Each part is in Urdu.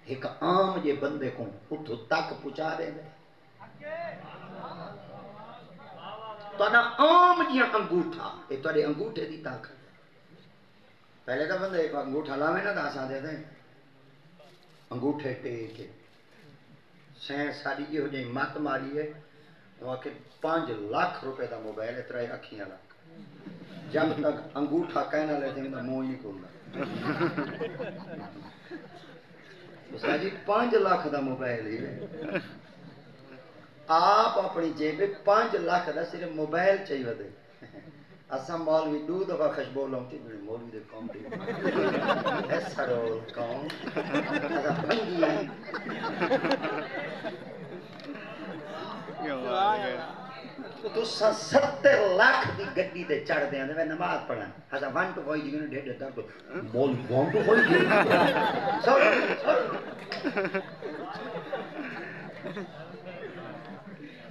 ایک عام جے بندے کو اتھو تک پہنچا دے دے تو نا عام جیاں انگوٹھا یہ تو انگوٹھے دی طاقت پہلے تو بندے ایک انگوٹھا لاوے نا تو آسان دے دیں انگوٹھے ٹیک سین ساری یہ ہو جائیں مات ماری ہے وہ کہ 5 لاکھ روپے دا موبائل اترا ہے اکھیاں لاکھ جب تک انگوٹھا کہنا لیتے ہیں تو منہ نہیں کھولنا تو ساجی 5 لاکھ دا موبائل ہی ہے آپ اپنی جیب 5 لاکھ دا صرف موبائل چاہیے دے اساں مولوی 2 دفعہ خشبو لونتی میرے مولوی دے کام دے ایسا رول کام اساں بھنگی ہیں تو 70 لاکھ دی گڈی تے چڑھ دے میں نماز پڑھن اساں 1 ٹو 5 جی ڈیڈ درد مولوی 1 ٹو 5 جی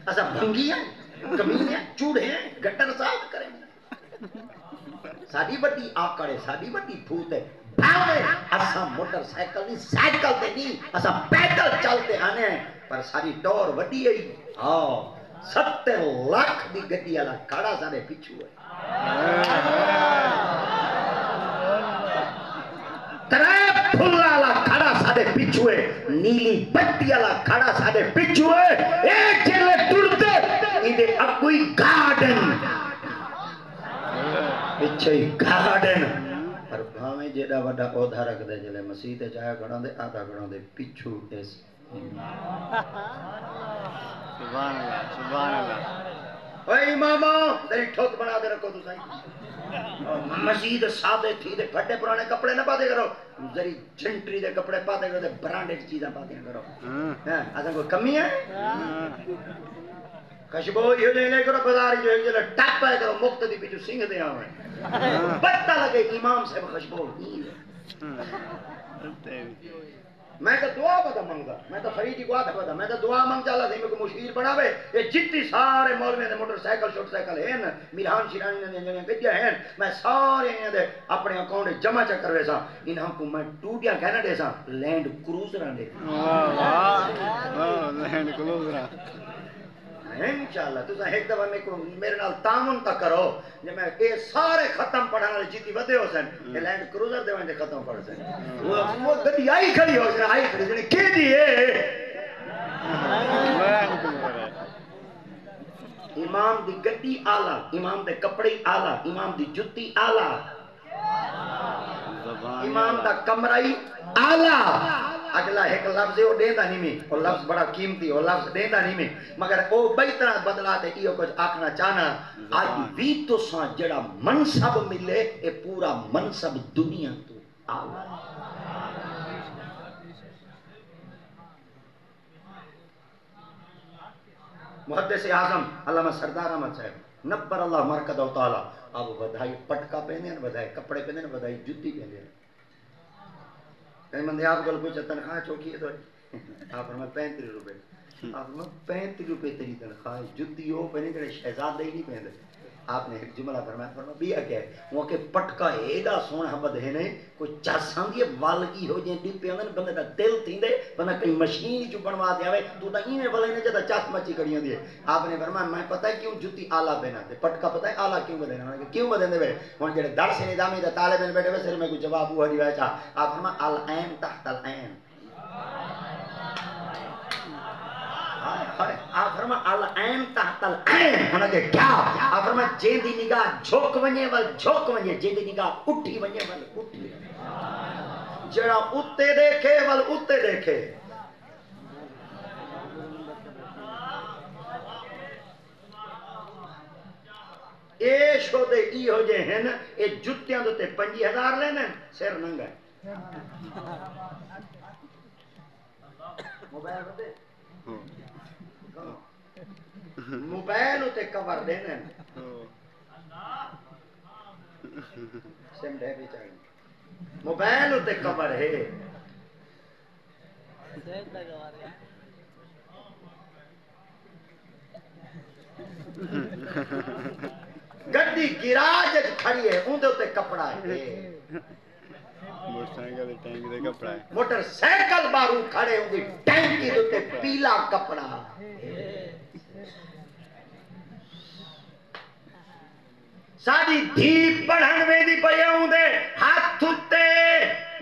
اساں بھنگی ہیں کمینے چوڑے ہیں گٹر صاف کریں ساڈی بڑی آکڑے ساڈی بڑی پھوت ہے بھاوے اساں موٹر سائیکل نہیں سائیکل تے نہیں اساں پیدل چلتے آنے ہیں پر ساری ٹور وڈی ہے ہاں 70 لاکھ دی گڈی والا کھڑا سارے پیچھے ہے 3 پھل والا کھڑا سارے پیچھے ہے نیلی بتی والا کھڑا سارے پیچھے ہے ایک چلے ٹرتے ایندے اکوئی گارڈن پیچھے ہی گارڈن پر بھاویں جیڑا وڈا عہدہ رکھ دے جلے مسیح تے چاہے کھڑا دے آدھا کھڑا دے پیچھو اس سبحان اللہ سبحان اللہ اوے امامہ تیری ٹھوک بنا دے رکھو تو صحیح مسجد ثابت تھی دے پھٹے پرانے کپڑے نہ پاتے کرو ذری جنٹری دے کپڑے پاتے کرو دے برانڈڈ چیزاں پاتے کرو ایسا کوئی کمی ہے کشبو یہ لے کرو بازار جو ہے ٹپ پائے کرو مفت دی پیچھو سنگھ دے آویں پتہ لگے امام صاحب کشبو نہیں میں تو دعا بدا منگا میں تو فریدی کو آتا بدا میں تو دعا منگ چالا تھی میں کو مشیر بناوے یہ جتی سارے مولوی دے موٹر سائیکل شوٹ سائیکل ہیں میران شیرانی نے جنہیں گجیا ہیں میں سارے انہیں دے اپنے اکاؤنٹ جمع چا کروے سا انہاں کو میں ٹوٹیاں کہنا دے سا لینڈ کروزران دے لینڈ کروزران انشاءاللہ تو ایک دفعہ میرے نال تعاون تا کرو جب میں یہ سارے ختم پڑھانے والے جیتی ودے ہو سن یہ لینڈ کروزر دے وہاں دے ختم پڑھ سن وہ گڑی آئی کھڑی ہو سن آئی کھڑی سن کی دیئے امام دی گڑی آلہ امام دے کپڑی آلہ امام دی جتی آلہ امام دا کمرائی آلہ اگلا ایک لفظ وہ دیندہ نہیں میں وہ لفظ بڑا قیمتی وہ لفظ دیندہ نہیں میں مگر وہ بئی طرح بدلاتے یہ کچھ آکھنا چاہنا آج بھی تو ساں جڑا منصب ملے اے پورا منصب دنیا تو آلہ محدث اعظم علامہ سردار احمد صاحب نبر اللہ مرکز و تعالی اب بدھائی پٹکا پہنے ہیں بدھائی کپڑے پہنے ہیں بدھائی جتی پہنے ہیں کہیں مندے آپ کو پوچھا تنخواہ چوکی ہے تو آپ فرمائے 35 روپے آپ فرمائے 35 روپے تیری تنخواہ جتی ہو پہنے تیرے شہزاد دے ہی نہیں پہنے آپ نے ایک جملہ فرمایا بیا کیا ہے وہ کہ پٹکا ایڈا سونا بدھے نے کوئی چاساں دی والگی ہو جائیں ڈپے ہوندے بندے دا دل تھیندے بندہ کئی مشین جو بنوا دے آوے تو دا اینے والے نے جدا چاس مچی کڑیاں دی آپ نے فرمایا میں پتہ ہے کیوں جتی آلہ پہنا دے پٹکا پتہ ہے آلہ کیوں بدھے نے کیوں بدھے دے ہن جڑے درس نظامی دا طالب علم بیٹھے وے میں کوئی جواب ہوا دی وجہ آپ فرمایا العین تحت العین آپ فرما العین تحت العین ہونا کہ کیا آپ فرما جے دی نگاہ جھوک ونجے ول جھوک ونجے جے دی نگاہ اٹھی ونجے ول اٹھی جڑا اتے دیکھے ول اتے دیکھے اے شو دے ای ہو جے ہیں اے جتیاں دوتے 5000 لینے سر ننگا ہے موبائل ہوتے موبائل ہوتے کور دینے سمڈ ہے بھی چاہیے موبائل ہوتے کور ہے گڈی گراج کھڑی ہے اون دے ہوتے کپڑا ہے موٹرسائیکل دے ٹینک دے کپڑا ہے موٹر سائیکل بارو کھڑے ہوں گی ٹینکی دوتے پیلا کپڑا ساری دھی پڑھن میں دی پیا ہوں دے ہاتھ اتے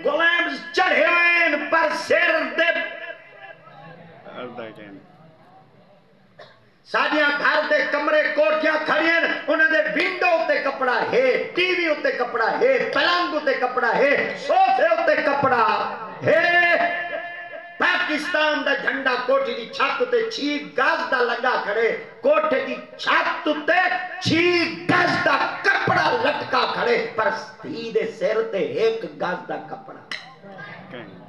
گلاب چڑھے ہوئے پر سر دے اردہ کہنے ساڑیاں گھر دے کمرے کوٹیاں کھڑیاں انہوں دے ونڈو تے کپڑا ہے ٹی وی تے کپڑا ہے پلنگ تے کپڑا ہے سوفے تے کپڑا ہے پاکستان دا جھنڈا کوٹھی دی چھت تے 6 گز دا لگا کھڑے کوٹھے دی چھت تے 6 گز دا کپڑا لٹکا کھڑے پر دھی دے سر تے 1 گز دا کپڑا کہنے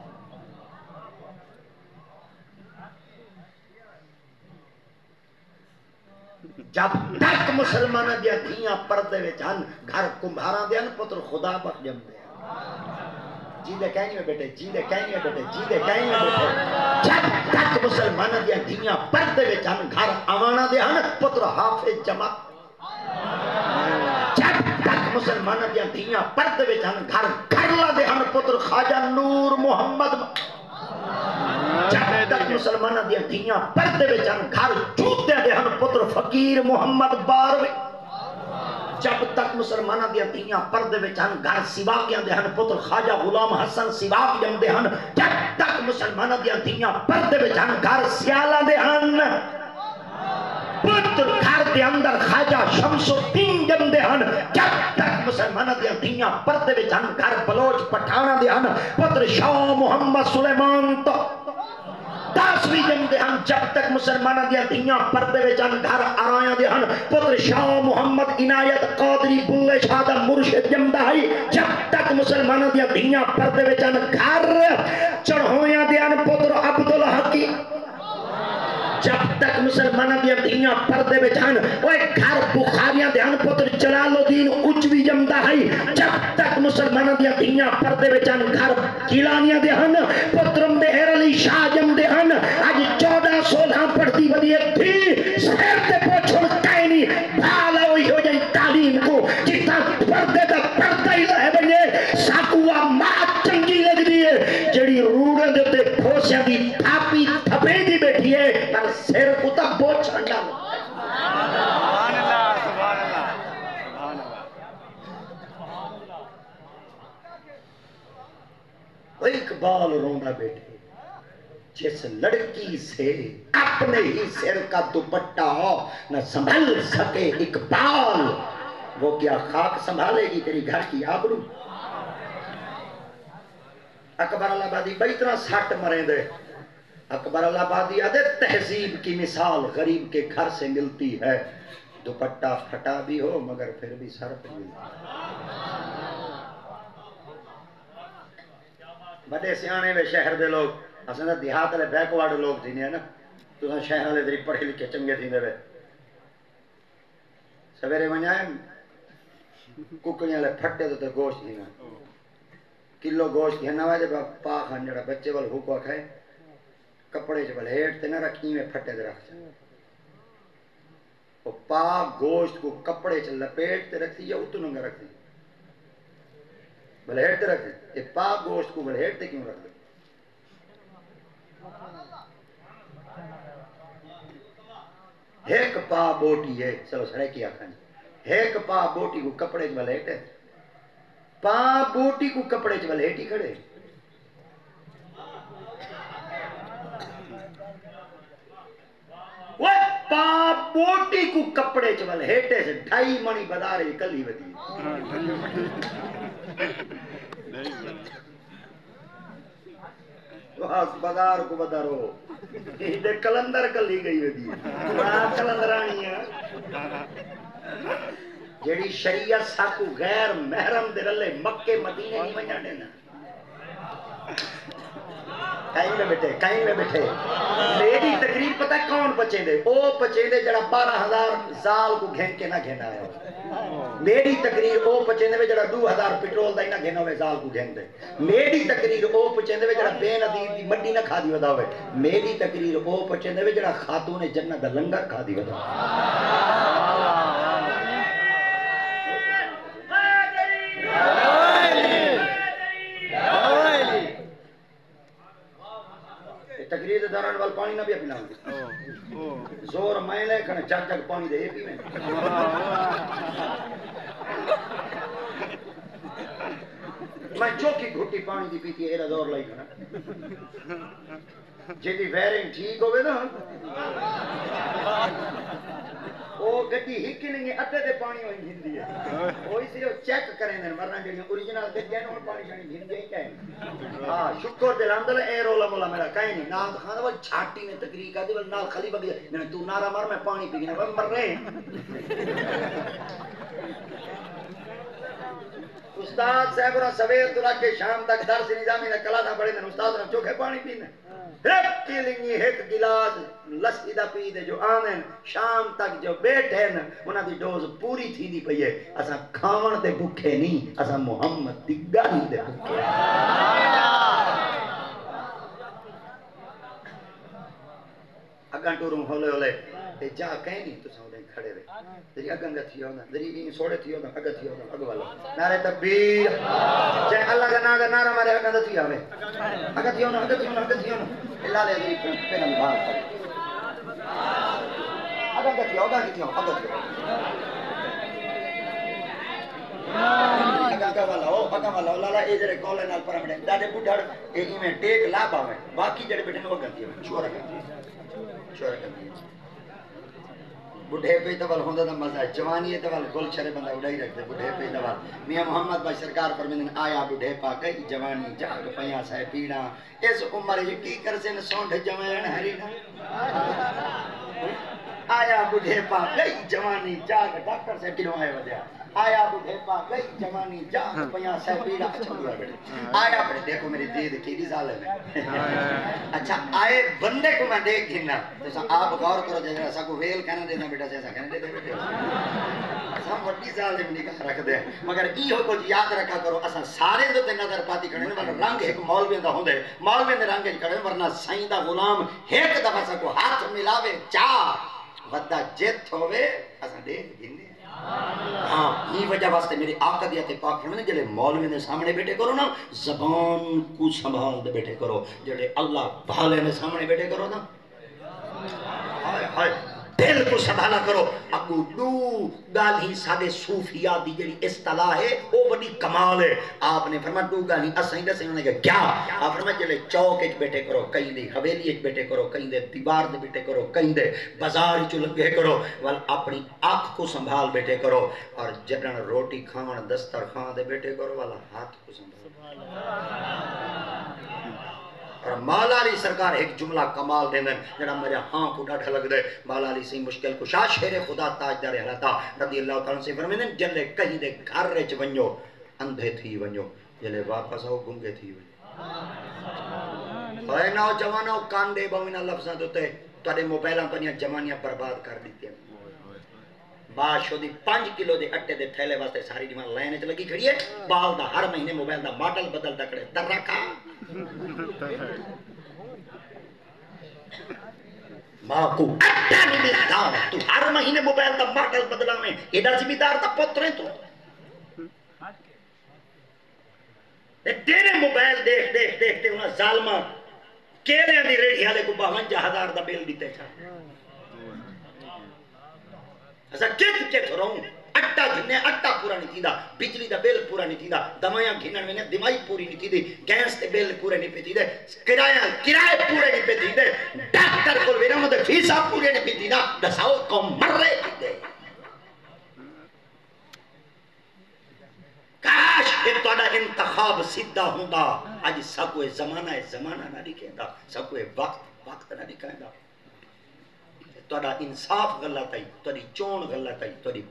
جب تک مسلمانہ دیا دھیاں پردے وچ ہن گھر کمبھاراں دے ہن پتر خدا بخ جم دے جی دے کہیں میں بیٹے جی دے کہیں میں بیٹے جی دے کہیں میں بیٹے جب تک مسلمانہ دیا دھیاں پردے وچ ہن گھر آوانا دے ہن پتر حافظ جمع جب تک مسلمانہ دیا دھیاں پردے وچ ہن گھر گھرلا دے ہن پتر خواجہ نور محمد جب تک مسلمانہ دیا دھیاں پردے وچ ہن گھر جوتے دے ہن پتر فقیر محمد باروی جب تک مسلمانہ دیا دھیاں پردے وچ ہن گھر سواگیاں دے ہن پتر خواجہ غلام حسن سواگ جم دے ہن جب تک مسلمانہ دیا دھیاں پردے وچ ہن گھر سیالہ دے ہن پتر گھر دے اندر خواجہ شمس الدین جم دے ہن جب تک مسلمانہ دیا دھیاں پردے وچ ہن گھر بلوچ پٹھانا دے ہن پتر شاہ محمد سلیمان تو داسوی جم دے ہن جب تک مسلمانہ دیا دھیاں پردے وچ ہن گھر آرائیاں دے ہن پتر شاہ محمد عنایت قادری بلے شاہ دا مرشد جم دا ہے جب تک مسلمانہ دیا دھیاں پردے وچ ہن گھر چڑھویاں دے ہن پتر عبدالحقی جب تک مسلمانہ دیا دھیاں پردے وچ ہن اوے گھر بخاریاں دے ہن پتر جلال الدین اجوی جم دا ہے جب تک مسلمانہ دیا دھیاں پردے وچ ہن گھر گیلانیاں دے ہن پتر مہر علی شاہ جم دے ہن اج 14-16 پڑھتی ودی تھی سر تے پوچھن کہیں نہیں بھالا ہوئی ہو جائیں تعلیم کو جتنا پردے دا پردہ ہی رہ بنے ساکوا ماں چنگی لگ دی ہے جڑی روڑے دے تے پھوسیاں دی تھاپی تھپے دی بیٹھی ہے پر سر کو تا بوچھ ہنڈا سبحان اللہ سبحان اللہ سبحان اللہ وہ اقبال روندہ بیٹھے جس لڑکی سے اپنے ہی سر کا دوپٹہ نہ سنبھل سکے اقبال وہ کیا خاک سنبھالے گی تیری گھر کی آبرو اکبر آبادی بڑی طرح سٹ مریں دے اکبر آبادی آدھے تہذیب کی مثال غریب کے گھر سے ملتی ہے دوپٹہ پھٹا بھی ہو مگر پھر بھی سر پہ ملتا بڑے سیانے میں شہر دے لوگ اصلا دیہات والے بیکورڈ لوگ تھی نا تو شہر والے دری پڑھے لکھے چنگے تھی دے سویرے ونجائے ککڑیاں والے پھٹے تو گوشت تھی نا کلو گوشت تھی نا جب پاک ہن جڑا بچے وال ہوکا کھائے کپڑے چ بلہیٹ تے نہ رکھی میں پھٹے تے رکھ وہ پاک گوشت کو کپڑے چ لپیٹ تے رکھتی یا اتو ننگا رکھتی بلہیٹ تے رکھتی یہ پاک گوشت کو بلہیٹ تے کیوں رکھ دی ایک پا بوٹی ہے چلو سڑے کیا کھانی ایک پا بوٹی کو کپڑے چ بلہیٹ ہے پا بوٹی کو کپڑے چ بلہیٹ ہی کھڑے وہ پا بوٹی کو کپڑے چ بلہیٹے سے 2.5 منی بدارے کلی ودی بازار کو بدارو یہ کلندر کلی گئی ودی کلندرانی ہے جیڑی شریعت ساکو غیر محرم دے رلے مکے مدینے نہیں منجانے نا کہیں میں بیٹھے میری تقریب پتہ کون پچیں دے او پچیں دے جڑا 12,000 سال کو گھن کے نہ گھنا ہے میری تقریر او پچیں دے جڑا 2,000 پیٹرول دا ہی نہ گھنا ہوئے سال کو گھن دے میری تقریر او پچیں دے جڑا بے نظیر دی مڈی نہ کھا دی ودا ہوئے میری تقریر او پچیں دے جڑا خاتون جنت دا لنگر کھا دی ودا تقریر دے دوران وال پانی نہ بھی پلاؤں گے زور میں لے کھنے جگ جگ پانی دے پی میں میں چوکی گھٹی پانی دی پیتی ایرا دور لائی کھنا جی دی ویرنگ ٹھیک ہوئے نا وہ گڈی ہکی نہیں ہے ادھے دے پانی ہوئی ہندی ہے وہ اسی لیے چیک کریں دیں ورنہ جڑی اوریجنل گڈی ہے نا پانی شانی ہندی ہے کہیں ہاں شکر دے لاندل اے رولا مولا میرا کہیں نہیں نام خان وہ چھاٹی نے تقریر کر دی نال خلی بگی میں تو نارا مر میں پانی پی گیا مر رہے ہیں استاد صاحب را سویر تو رکھ کے شام تک درس نظامی نے کلا تھا بڑے دن استاد را چوکھے پانی پینے ایک کیلنگی ایک گلاس لسی دا پی دے جو آمین شام تک جو بیٹھے نا انہاں دی ڈوز پوری تھی دی پئی ہے اساں کھاون دے بھکھے نہیں اساں محمد دی گالی دے بھکھے اگاں ٹوروں ہولے ہولے تے جا کہیں نہیں تو ساں کھڑے رہے دری اگاں تھی ہونا دری این سوڑے تھی ہونا اگاں تھی ہونا اگاں والا نعرہ تکبیر چاہے اللہ کا نعرہ مارے اگاں تھی آوے اگاں تھی ہونا اگاں تھی ہونا اگاں تھی ہونا اللہ لے دری پہنا بھار کر اگاں تھی ہونا اگاں تھی ہونا اگاں تھی ہونا اگاں والا لالا اے جڑے کولے نال پرمڑے ڈاڈے بڈھڑ اے میں ٹیک لا باویں باقی جڑے بیٹھے وہ گندی ہیں چھوڑ گندی بڑھے پہ تول ہوندا دا مزہ ہے جوانی ہے تول گل چھرے بندہ اڑائی رکھ دے بڑھے پہ تول میاں محمد بھائی سرکار فرمیندن آیا بڑھے پا گئی جوانی جاگ پیاں سائے پیڑا اس عمر کی کرسن سونڈ جوان ہرینا آیا بڑھے پا گئی جوانی جاگ ڈاکٹر سے کلوں آئے وجہ آیا بڑھے پا گئی جوانی جاگ پیاں سائے پیڑا اچھا دورا بیٹھے آیا بڑھے دیکھو میری دید کی ظالم ہے اچھا آئے بندے کو میں دیکھ گھننا تو آپ غور کرو جیسا ایسا کو ویل کہنا دینا بیٹا سے ایسا کہنا دے بیٹے ہم وڈی ظالم نگاہ رکھ دیں مگر ای ہو کچھ یاد رکھا کرو اسا سارے دے نظر پاتی کھڑے ورنہ رنگ ایک مولوی دا ہوندے مولوی دے رنگ کھڑے ورنہ سائیں دا غلام ایک دفعہ سا کو ہاتھ ملاوے چاہ ودا جت ہوئے اسا دیکھ گھننے ہاں یہ وجہ واسطے میری آقدیت پاک فرمانے جلے مولوی نے سامنے بیٹھے کرو نا زبان کو سنبھال دے بیٹھے کرو جلے اللہ بھالے نے سامنے بیٹھے کرو نا ہائے ہائے دل کو سنبھالا کرو اگو دو گالی سادے صوفیاء دی جڑی اصطلاح ہے وہ بڑی کمال ہے آپ نے فرمایا دو گالی اسائیں دسیں انہوں نے کہا کیا آپ فرمایا جلے چوک اچ بیٹھے کرو کہیں دے حویلی اچ بیٹھے کرو کہیں دے دیوار دے بیٹھے کرو کہیں دے بازار اچ لگے کرو وال اپنی آنکھ کو سنبھال بیٹھے کرو اور جڑن روٹی کھاون دسترخوان دے بیٹھے کرو والا ہاتھ کو سنبھال اور مولا علی سرکار ایک جملہ کمال دیں دیں جڑا میرے ہاں کو ڈاٹھا لگ دے مولا علی سی مشکل کشا شیر خدا تاجدار حالتا رضی اللہ تعالیٰ سے فرمائیں جلے کہیں دے گھر رچ ونجو اندھے تھی ونجو جلے واپس آؤ گنگے تھی ونجو اے نوجوانوں کاندے باوینا لفظاں دوتے تواڈے موبائلاں تو جوانیاں برباد کر دیتے ہیں بات شدی 5 کلو دے اٹے دے تھیلے واسطے ساری ڈیمان لائن چ لگی کھڑی ہے بال دا ہر مہینے موبائل دا ماڈل بدلتا کھڑے درا کھا ماں کو اٹا نہیں ملتا تو ہر مہینے موبائل دا ماڈل بدلا میں ایڈا ذمہ دار دا پتر ہے تو تیرے موبائل دیکھ دیکھ دیکھتے انہاں ظالمہ کیلیاں دی ریڑھی والے کو 52,000 دا بل دیتے چاہ ایسا کت رہوں اٹا گھنے اٹا پورا نہیں تھیدا بجلی دا بل پورا نہیں تھیدا دوائیاں گھنن میں دمائی پوری نہیں تھیدی گیس تے بل پورے نہیں پیتی دے کرائے پورے نہیں پیتی دے ڈاکٹر کو وینا مدے فیسا پورے نہیں پیتی دا دساؤ قوم مر رہے تھے کاش ایک توڑا انتخاب سیدھا ہوندا آج سکوے زمانہ نہ دکھیں دا سکوے وقت نہ دکھیں دا توڑا انصاف غلط ہے توڑی چون غلط ہے توڑی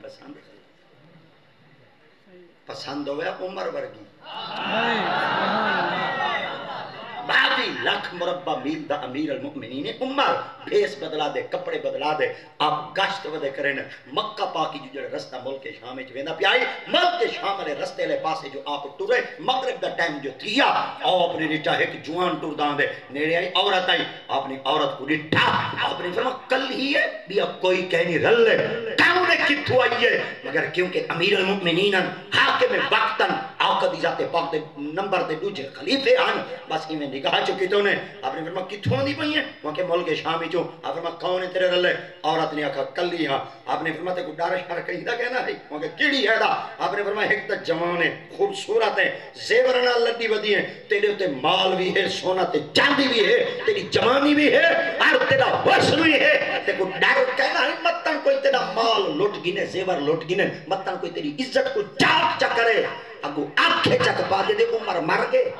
پسند ہویا عمر ورگی باقی لکھ مربع میل دا امیر المؤمنین عمر بھیس بدلا دے کپڑے بدلا دے آپ گشت ودے کریں مکہ پاکی جو جڑے رستہ ملک شام وچ ویندا پیائی ملک شام والے رستے لے پاسے جو آپ ٹرے مغرب دا ٹائم جو تھیا آپ نے ڈٹھا ایک جوان ٹر دان دے نیڑے آئی عورت آئی آپ نے عورت کو ڈٹھا آپ نے فرمایا کل ہی ہے بیا کوئی کہنی رلے کون کتھوں آئی ہے مگر کیونکہ امیر المؤمنین حاکم وقتاً آقا دی ذات پاک دے نمبر دے دوجے خلیفے آن بس ہی میں نگاہ چکی تو نے آپ نے فرمایا کتھوں دی پئی ہیں وہاں کے ملک شامی چوں آپ نے فرمایا کون ہے تیرے رلے عورت نے آکھا کلی ہاں آپ نے فرمایا تے کو ڈار شر کہیں دا کہنا ہے وہاں کے کیڑی ہے دا آپ نے فرمایا ایک تا جوان ہے خوبصورت ہے زیورنا لڈی ودی ہیں تیرے ہوتے مال بھی ہے سونا تے چاندی بھی ہے تیری جوانی بھی ہے اور تیرا حسن بھی ہے تے کو ڈر کہنا ہے متن کوئی تیرا مال لٹ گنے زیور لٹ گنے متن کوئی تیری عزت کو چاک چا کرے اگو آنکھیں چک پا دے دے عمر مر گئے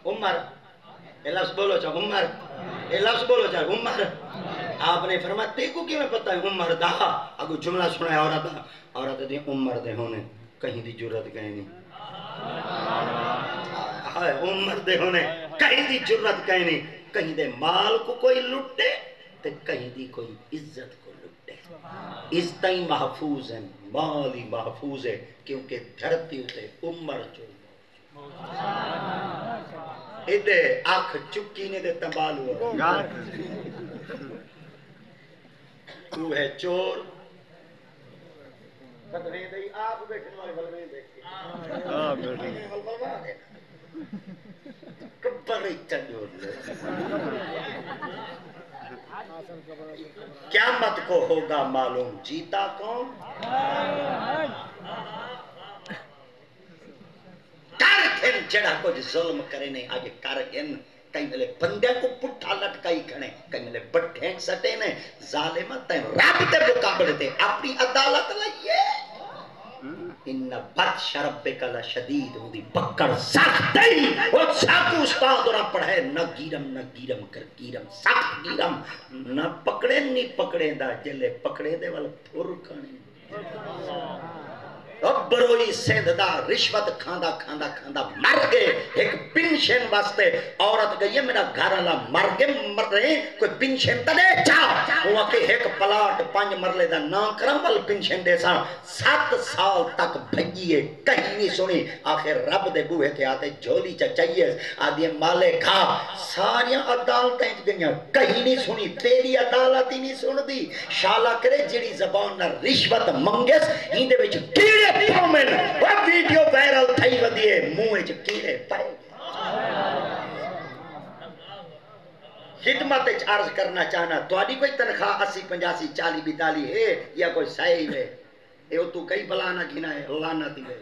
عمر یہ لفظ بولو چاہ عمر یہ لفظ بولو چاہ عمر آپ نے فرمایا تے کو کیوں پتہ ہے عمر دا اگو جملہ سنا ہے عورت دے عمر دے ہونے کہیں دی جرت کہیں نہیں عمر دے ہونے کہیں دی جرت کہیں نہیں کہیں دے مال کو کوئی لٹے تے کہیں دی کوئی عزت کو لٹے عزتیں محفوظ ہیں مال ہی محفوظ ہے کیونکہ دھرتی ہوتے عمر جو ادھے آنکھ چکی نے دے تنبال ہوا تو ہے چور بدویں دے آپ بیٹھنے والے بلویں دیکھیں کبری چنجور لے قیامت کو ہوگا معلوم جیتا کون کارکن جڑا کچھ ظلم کرے نہیں آگے کارکن کہیں ملے بندے کو پٹھا لٹکائی کھڑے کہیں ملے بٹھیں سٹے نے ظالمت تیں رب تے مقابلے تے اپنی عدالت لئیے ان بطش ربک لشدید ہوں دی پکڑ سخت دی وہ ساکو استاد اور پڑھے نہ گیرم کر گیرم سخت گیرم نہ پکڑے نہیں پکڑے دا جلے پکڑے دے والا پھر کھانے اب بروئی سیدھدا رشوت کھاندہ مر گئے ایک پنشن واسطے عورت گئی ہے میرا گھر اللہ مر گئے مر رہے کوئی پنشن تا دے چاہ وہ کہ ایک پلاٹ 5 مرلے دا نا کرمبل پنشن دے سا 7 سال تک بھئیے کہیں نہیں سنی آخر رب دے بوہے تھے آتے جھولی چاہیے آدھی مالے کھا ساریاں عدالتیں گئیاں کہیں نہیں سنی تیری عدالت ہی نہیں سن دی شالا کرے جڑی زبان نہ رشوت منگس ہی دے وچ کیڑے پومن وہ ویڈیو وائرل تھئی ودیے منہ وچ کیڑے پائے خدمت عرض کرنا چاہنا تہاڈی کوئی تنخواہ 80 85 40 42 ہے یا کوئی صحیح ہے اے تو کئی بلا نہ گھنا ہے لعنت ہے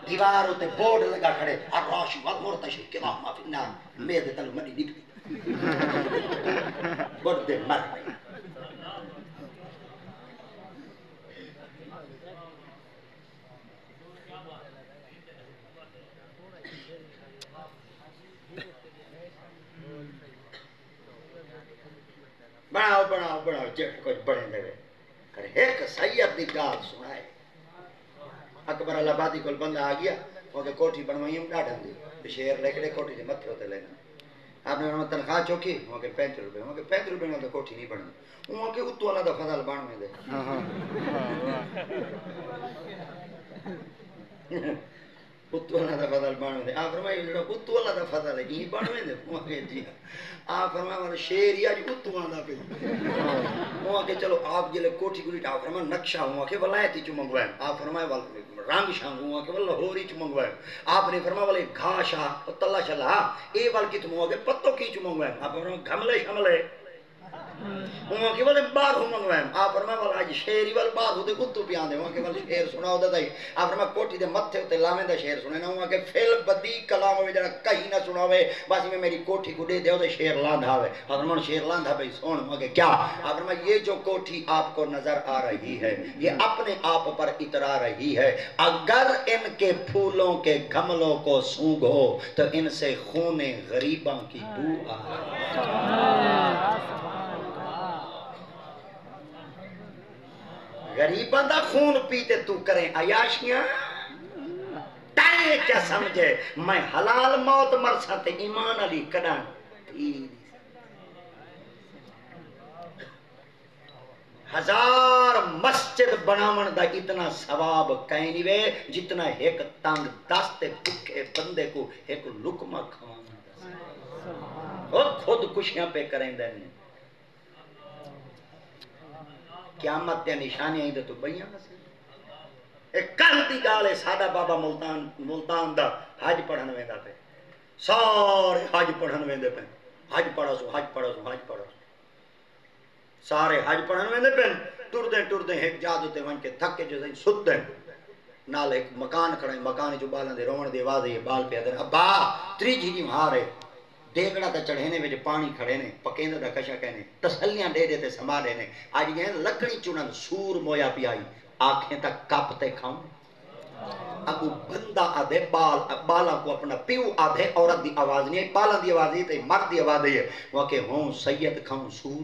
دیوار تے بورڈ لگا کھڑے الراشی والمرتشی کلاہما فی النار میرے تلو منی نکلی بورڈ دے مر گئی بڑھاؤ جٹ کچھ بڑھیں دے کر ایک سید دی گال سنائے اکبر آبادی کو بندہ آ گیا وہ کہ کوٹھی بنوائی ہم ڈاڑھن دی شیر لکڑے کوٹھی دے متھے ہوتے لینا آپ نے انہوں تنخواہ چوکی وہ کہ 35 روپے وہ کہ 35 روپے میں تو کوٹھی نہیں بنی وہ کہ اتو والا دا فضل بان میں دے اتو والا دا فضل بان میں دے آپ فرمائے جڑا اتو والا دا فضل ہے یہ بان میں دے وہ کہ جی آپ فرمائے والا شیر یا جو اتو والا پہ وہ کہ چلو آپ جلے کوٹھی گلی آپ فرمائے نقشہ ہوا کہ ولایتی چو منگوائیں آپ فرمائے والا رنگ شاہ ہوا کہ والا ہوری چو منگوائیں آپ نے فرمائے والا گھاشا تلا شلا اے وال کی تو ہوا کہ پتو کی چو منگوائیں آپ فرمائے گھملے شملے وہاں کے والے بار ہوں منگوائیں آپ فرمائے والا آج شیری والے بار ہوتے کتو پیان دے وہاں کے والے شیر سنا ہوتا تھا آپ فرمائے کوٹھی دے متھے ہوتے لامیں دا شیر سنے نا وہاں کے فیل بدی کلام میں جنہا کہیں نہ سنا ہوئے باسی میں میری کوٹھی کو دے دے ہوتے شیر لاندھا ہوئے آپ فرمائے شیر لاندھا بھئی سون وہاں کے کیا آپ فرمائے یہ جو کوٹھی آپ کو نظر آ رہی ہے یہ اپنے آپ پر اترا رہی ہے اگر ان کے پھولوں کے گھملوں کو سونگھو تو ان سے خون غریباں کی بو آ غریباں دا خون پیتے تو کریں عیاشیاں تائیں کیا سمجھے میں حلال موت مرسا تے ایمان علی کڑاں ہزار مسجد بناون دا اتنا ثواب کہیں نہیں وے جتنا ایک تنگ دستے بھکے بندے کو ایک لقمہ کھانا اور خود کشیاں پہ کریں دیں قیامت تے نشانیاں ہی تو بیاں سی ایک کل دی گال ہے سادہ بابا ملتان دا حج پڑھن ویندا پہ سارے حج پڑھن ویندے پہ حج پڑھا سو حج پڑھا سو حج پڑھا سو سارے حج پڑھن ویندے پہ ٹر دیں ایک جادو تے ون کے تھک کے جو سد دیں نال ایک مکان کھڑا ہے مکان جو بالان دے روڑ دے آواز ہے بال پہ ادھر ابا تری جی مارے دیکھڑا تا چڑھے نے پانی کھڑے نے پکیندہ دا کشا کہنے تسلیاں دے دیتے سمارے نے آج یہ لکڑی چونن سور مویا پی آئی آنکھیں تک کاپتے کھاؤں اگو بندہ آدھے بالا کو اپنا پیو آدھے عورت دی آواز نہیں ہے بالا دی آواز ہے مرد دی آواز ہے وہ کہ ہوں سید کھاؤں سور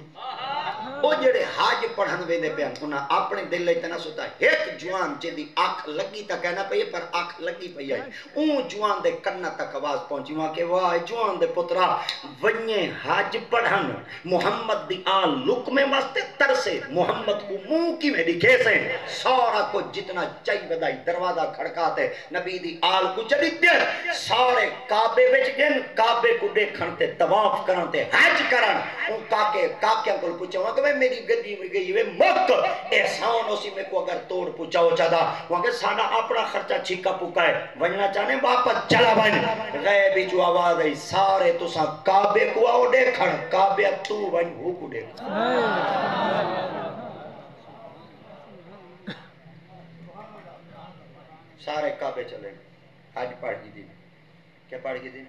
وہ جڑے حاج پڑھن ویندے پہ انہاں اپنے دل لئی تنا سوتا ایک جوان جے دی آنکھ لگی تا کہنا پئی پر آنکھ لگی پئی آئی اون جوان دے کنا تک آواز پہنچی وہاں کہ واہ جوان دے پترا ونجے حاج پڑھن محمد دی آل لکمے واسطے ترسے محمد کو منہ کی میں دکھے سے سارا کو جتنا چاہی بدائی دروازہ کھڑکاتے نبی دی آل کو چلی دے سارے کعبے وچ گن کعبے کو دیکھن تے طواف کرن تے حج کرن ان کاکیاں کو پوچھا ہوا کہ میری گدی میں گئی ہوئے مک احسان اسی میں کو اگر توڑ پوچھاو چاہتا وہاں کہ سانا اپنا خرچہ چھکا پکا ہے ونجنا چاہنے واپس چلا بن غیبی جو آواز ہے سارے تو سا کعبے کو آؤ دیکھن کعبے تو ون ہو کو دیکھن سارے کعبے چلے حج پڑھ کی دن کیا پڑھ کی دن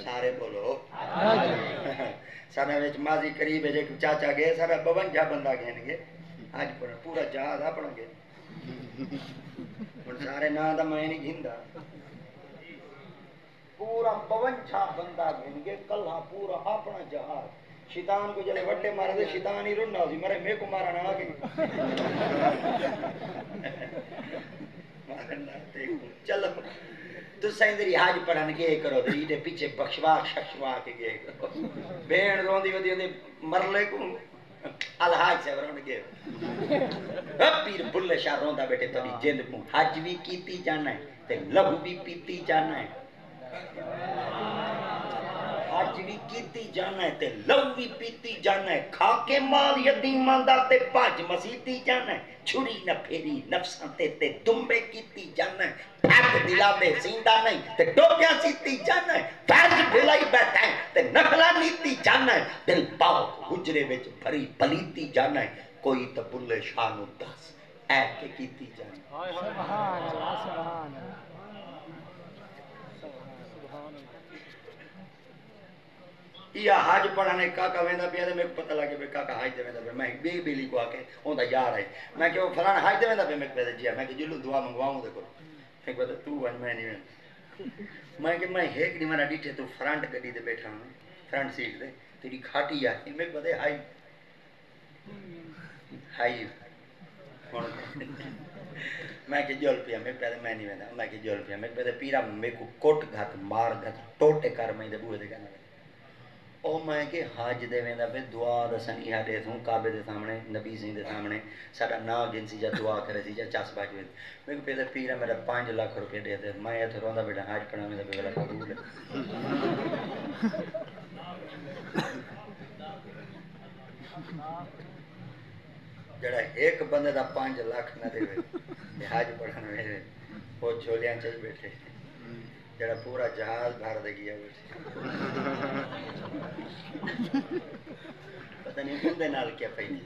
سارے بولو سارے وچ ماضی قریب ہے چاچا گئے سارا 52 بندہ گئے گے حج پڑھ پورا جہاز اپنا گئے ہن سارے نا دا میں نہیں گھندا پورا 52 بندہ گئے گے کلہ پورا اپنا جہاز شیطان کو جلے وٹے مارے دے شیطان ہی رنا سی مرے میں کو مارا نہ آگے چلو تو سیندری حاج پڑھن گئے کرو دے پیچھے بخشوا شخشوا کے گئے کرو بین روندی ودی ودی مرلے کو الحاج سے ورن گئے پیر بلے شاہ روندا بیٹھے تری جند کو حج بھی کیتی جانا ہے تے لہو بھی پیتی جانا ہے حج بھی کیتی جانا ہے تے لہو بھی پیتی جانا ہے کھا کے مال یتیماں دا تے پاج مسیتی جانا ہے چھری نہ پھیری نفساں تے دمبے کیتی جانا ہے پھٹ دلا میں زندہ نہیں تے ڈوکیاں سیتی جانا ہے فرض بھلائی بیٹھا ہے تے نخلا نیتی جانا ہے دل پاک حجرے وچ بھری پلیتی جانا ہے کوئی تے بلے شاہ نو دس اے کے کیتی جانا ہے سبحان اللہ سبحان اللہ یا حج پڑھانے کاکا ویندا پیا تے میں کو پتہ لگے کاکا حج تے ویندا پیا میں بے بیلی کو آ کے اوندا یار ہے میں کہ فلاں حج تے ویندا پیا میں کہے جی میں کہ جلو دعا منگواؤں تے کو میں کہ تو ون میں نہیں میں کہ میں ایک نہیں میرا ڈیٹے تو فرنٹ گڈی تے بیٹھا ہوں فرنٹ سیٹ تے تیری کھاٹی ہے میں کہ ہائی ہائی میں کہ جول پیا میں پہلے میں نہیں ویندا میں کہ جول پیا میں پہلے پیرا میں کو کوٹ گھت مار گھت ٹوٹے کر میں دے بوئے دے کہنا او میں کہ حج دے ویندا پہ دعا دسن یہ دے تھوں کعبے دے سامنے نبی سی دے سامنے ساڈا نا گنسی جا دعا کرے سی جا چس باج میں کہ پہلے پیرا میرا 5 لاکھ روپے دے دے میں ایتھے روندا بیٹا حج پڑھاویں تے بلا قبول ہے جڑا ایک بندے دا 5 لاکھ نہ دے حج پڑھن میں وہ جھولیاں چ بیٹھے جڑا پورا جہاز بھر دے گیا پتہ نہیں بندے نال کیا پئی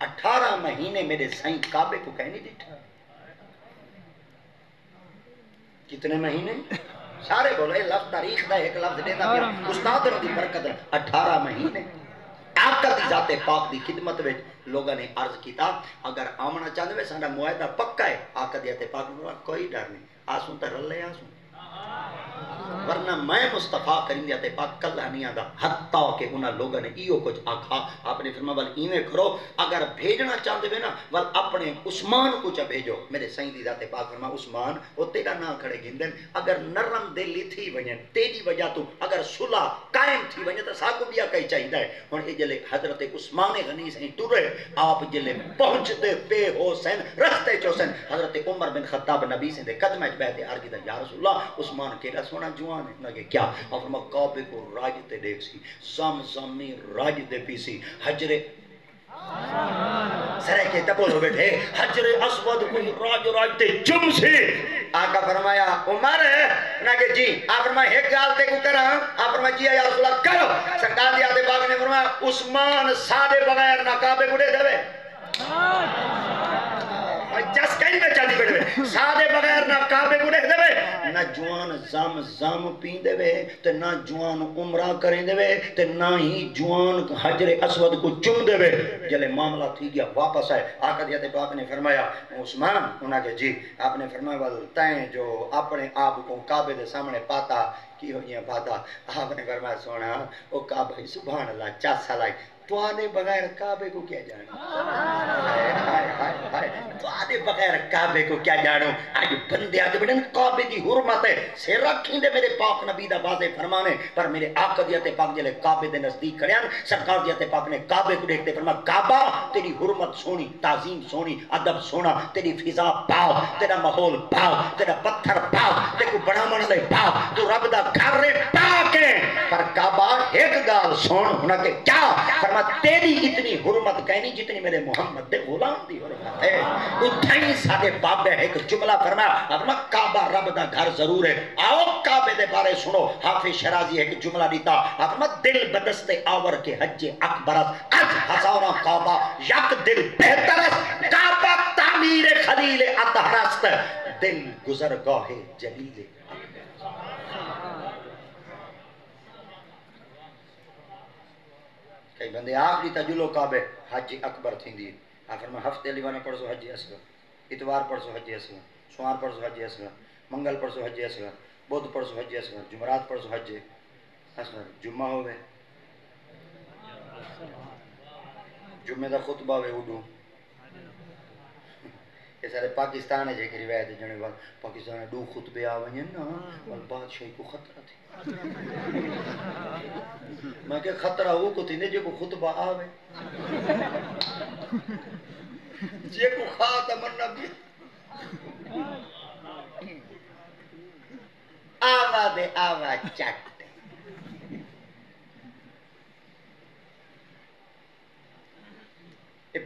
18 مہینے میرے سائیں کعبے کو کہیں نہیں دیٹھا کتنے مہینے سارے بولو یہ لفظ تاریخ دا ایک لفظ دیتا پیا استاد دی برکت 18 مہینے آقا دی ذات پاک دی خدمت وچ لوگوں نے عرض کیتا اگر آمنا چاہندے وے ساڈا معاہدہ پکا ہے آقا دی ذات پاک نو کوئی ڈر نہیں آسوں تے رلے آسوں ورنہ میں مصطفیٰ کریم دیتے پاک کلہ نہیں آدھا حتیٰ کہ انہاں لوگوں نے ایو کچھ آکھا آپ نے فرما بل ایویں کرو اگر بھیجنا چاہتے ہوئے نا ول اپنے عثمان کو چا بھیجو میرے سائیں دی ذات پاک فرما عثمان وہ تیرا نہ کھڑے گندن اگر نرم دلی تھی ونجن تیری وجہ تو اگر صلح قائم تھی ونجن تو ساکو بیا کئی چاہیے ہے ہن اے جلے حضرت عثمان غنی سائیں ٹرے آپ جلے پہنچ دے پے حسین رستے چوسن حضرت عمر بن خطاب نبی سے دے قدم وچ بیٹھے عرض کیتا یا رسول اللہ عثمان کیڑا سونا جوان مسلمان ہے کہ کیا فرما کعبے کو راج تے دیکھ سی زمزمی راج دے پی سی حجر سرے کے تبولو بیٹھے حجر اسود کوئی راج تے چم سی آقا فرمایا عمر نہ کہ جی آپ فرمایا ایک گال تے کو کرا آپ فرمایا جی یا رسول اللہ کرو سرکار دی آتے باغ نے فرمایا عثمان سادے بغیر نہ کعبے کو دے دے جس کہیں میں چاہتی بیٹھے سادے بغیر نہ کعبے کو دیکھ دے نہ جوان زم پین دے تے نہ جوان عمرہ کریں دے تے نہ ہی جوان حجر اسود کو چم دے جلے معاملہ تھی گیا واپس آئے آقا دیتے پاک نے فرمایا عثمان انہاں کہ جی آپ نے فرمایا تائیں جو اپنے آپ کو کعبے دے سامنے پاتا کی ہو یہ پاتا آپ نے فرمایا سونا وہ کعبہ سبحان اللہ 4 سال آئی تو آنے بغیر کعبے کو کیا جانا تو آنے بغیر کعبے کو کیا جانو آج بندے آتے بڑھن کعبے دی حرمت ہے سے رکھیں دے میرے پاک نبی دا واضح فرمانے پر میرے آقا دیتے پاک جلے کعبے دے نزدیک کریاں سرکار دیتے پاک نے کعبے کو دیکھتے فرما کعبہ تیری حرمت سونی تعظیم سونی ادب سونا تیری فضا پاؤ تیرا ماحول پاؤ تیرا پتھر پاؤ تیرے کو بڑا من لے پاؤ تو رب دا گھر رے پاک ہے پر کعبہ ایک گال سون ہونا کہ کیا فرما تیری اتنی حرمت کہنی جتنی میرے محمد دے غلام دی حرمت ہے اتھائی ساڑے بابے ایک جملہ فرما کعبہ رب دا گھر ضرور ہے آؤ کعبے دے بارے سنو حافظ شرازی ایک جملہ دیتا فرما دل بدست آور کے حج اکبرت از ہزارہ کعبہ یک دل بہترست کعبہ تعمیر خلیل اطہرست دل گزرگاہ جلیل کئی بندے آخری تجلو کعبے حج اکبر تھی دی فرما ہفتے لیوانا پڑھسو حج اصغر اتوار پڑھسو حج اصغر سوار پڑھسو حج اصغر منگل پڑھسو حج اصغر بدھ پڑھسو حج اصغر جمعرات پڑھسو حج اصغر جمعہ ہوئے جمعہ دا خطبہ ہوئے اڈو یہ سارے پاکستان ہے جے کی روایت ہے جنہیں پاکستان ہے 2 خطبے آویں نا اور بادشاہی کو خطرہ تھی میں کہ خطرہ ہو کو تھی نے جے کو خطبہ آوے جے کو خاتم النبی آوا دے آوا چٹ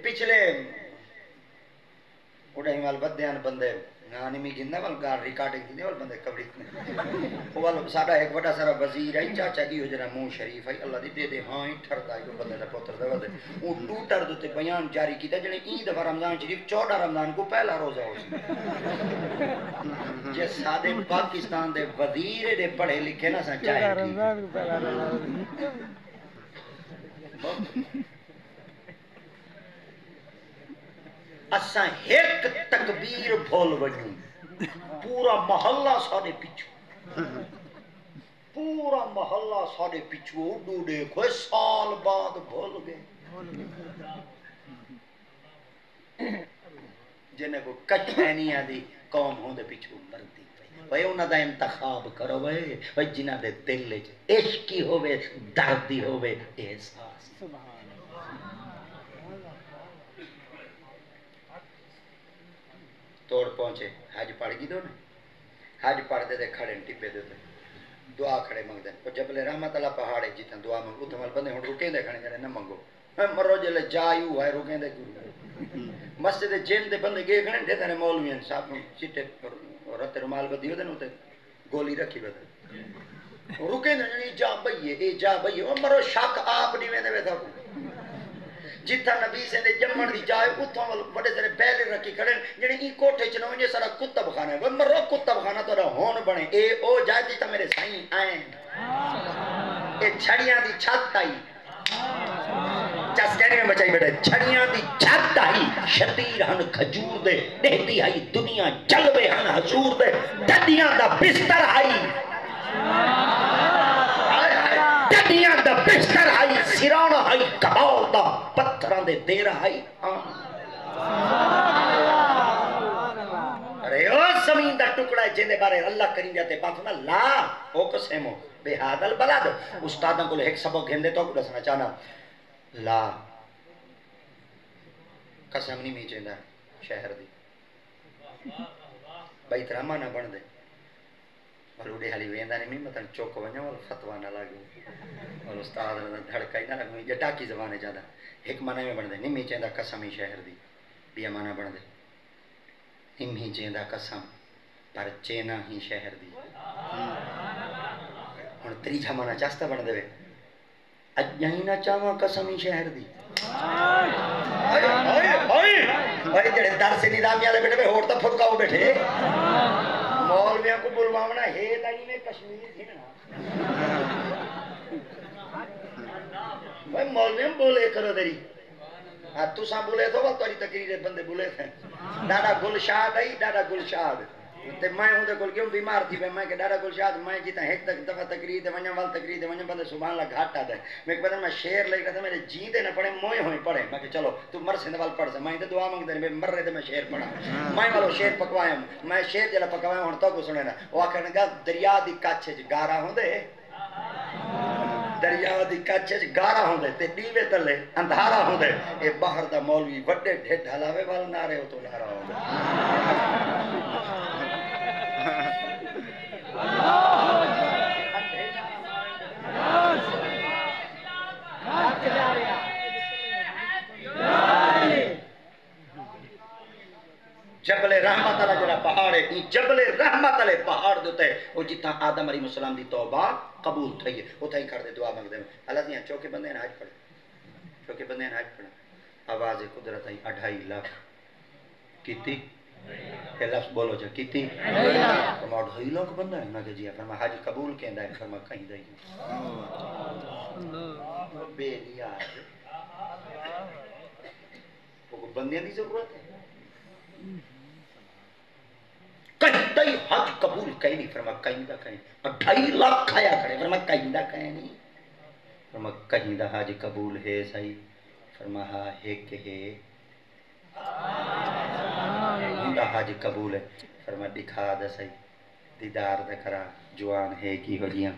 پچھلے اڑے ہی وال بدیان بندے نانی میں گندہ وال گار ریکارڈنگ تھی وال بندے کبڑی وہ وال ساڑا ایک بڑا سارا وزیر ہے چاچا کی ہو جنا منہ شریف ہے اللہ دی دے دے ہاں ہی ٹھردا ہے بندے دا پوتر دے ودے وہ ٹوٹر دوتے بیان جاری کیتا جنے عید دفعہ رمضان شریف 14 رمضان کو پہلا روزہ ہو سی جے سادے پاکستان دے وزیر دے پڑھے لکھے نا سا چاہے اساں ایک تکبیر بھول وجوں پورا محلہ ساڑے پیچھو پورا محلہ ساڑے پیچھو اڈو دیکھو سال بعد بھول گئے جنہیں کو کچھینیاں دی قوم ہوں دے پیچھو مردی وے انہاں دا انتخاب کرو وے جنہاں دے دل عشقی ہوئے دردی ہوئے احساس توڑ پہنچے حج پڑھ گی دو نا حج پڑھ دے کھڑے ٹپے دے دعا کھڑے منگ دیں اور جبل رحمت اللہ پہاڑے جیتا دعا منگ اتھا مال بندے ہوں رکیں دے کھڑے نہ منگو مرو جلے جائیو ہے رکیں دے مسجد جن دے بندے گئے کھڑے دے دے مولوین صاحب چٹے رت رومال بدی ہو دے نو تے گولی رکھی بدے رکیں دے جا بھئیے اے جا بھئیے وہ مرو شک آپ نہیں میں دے وے تھا جتھا نبی سے دے جمن دی جائے اتھا بڑے سارے بیلے رکھی کھڑے جنہیں ای کوٹھے چنو یہ سارا کتب خانہ ہے وہ مرو کتب خانہ تو رہا ہون بنے اے او جائے جیتا میرے سائیں آئیں اے چھڑیاں دی چھت آئی چس کہنے میں بچائی بیٹھے چھڑیاں دی چھت آئی شتیر ہن کھجور دے دہتی آئی دنیا جلوے ہن حضور دے ددیاں دا بستر آئی دنیا دا بستر آئی سرانا آئی کبال دا پتھران دے دیر آئی ارے او زمین دا ٹکڑا ہے جیندے بارے اللہ کریں جاتے پاکنا لا او قسمو بے حادل بلاد استادوں کو لے ایک سبق گھندے تو کڑا سنا چاہنا لا قسم نہیں میں چاہنا شہر دی بیت رحمہ نہ بن دے اور اڑے حالی ویندا نہیں مطلب چوک ونجا اور فتوا نہ لگو اور استاد نے دھڑکا ہی نہ لگو یہ ٹاکی زبان ہے زیادہ ایک معنی میں بن دے نمی چیندا قسم ہی شہر دی بیا معنی بن دے نمی چیندا قسم پر چینا ہی شہر دی ہن تریجا معنی چاستا بن دے اج ہی نہ چاواں قسم ہی شہر دی اوئے جڑے درس نظامی والے بیٹھے ہور تے پھکاؤ بیٹھے مولویاں کو بلواونا ہے تائی میں کشمیر گھننا بھائی مولویاں بولے کرو دری تساں بولے تو تاری تقریر بندے بولے تھے ڈاڈا گلشاد آئی ڈاڈا گلشاد تے میں ہوں دے کول کیوں بیمار تھی میں کہ ڈاڈا گلشاد میں جیتا ایک دفعہ تقریر تے ونجا وال تقریر تے ونجا بندے سبحان اللہ گھاٹا دے میں کہ میں شعر لے کے میرے جی تے نہ پڑھے موئے ہوئے پڑھے میں کہ چلو تو مر سند وال پڑھ سے میں تے دعا مانگ دے میں مر رہے تے میں شعر پڑھا میں والو شعر پکوایا میں شعر جلا پکوایا ہن تو کو سنے نا او آکھن گا دریا دی کچھ وچ گارا ہوندے دریا دی کچھ وچ گارا ہوندے تے دیوے تلے اندھارا ہوندے اے باہر دا مولوی وڈے ڈھڈ ہلاوے وال نعرے او تو نعرہ ہوندے جبل رحمت اللہ جڑا پہاڑ ہے جبل رحمت اللہ پہاڑ دیتے وہ جتنا آدم علیہ السلام دی توبہ قبول تھی ہے وہ تھی کر دے دعا مانگ دے اللہ دیاں چوکے بندے ہیں حج پڑھے چوکے بندے ہیں حج پڑھے آواز قدرت ہے 2.5 لاکھ کیتی یہ لفظ بولو جا کیتی فرما 2.5 لاکھ بندہ ہے نا کہ جی فرما حج قبول کہندا ہے فرما کہیں دے بے نیاز وہ بندیاں دی ضرورت ہے کہیں حج قبول کہیں نہیں فرما کہیں دا کہیں 2.5 لاکھ کھایا کھڑے فرما کہیں دا کہیں نہیں فرما کہیں دا حج قبول ہے صحیح فرما ہاں ایک ہے دا حج قبول ہے فرما دکھا دا صحیح دیدار دا کرا جوان ہے کی ہو جیاں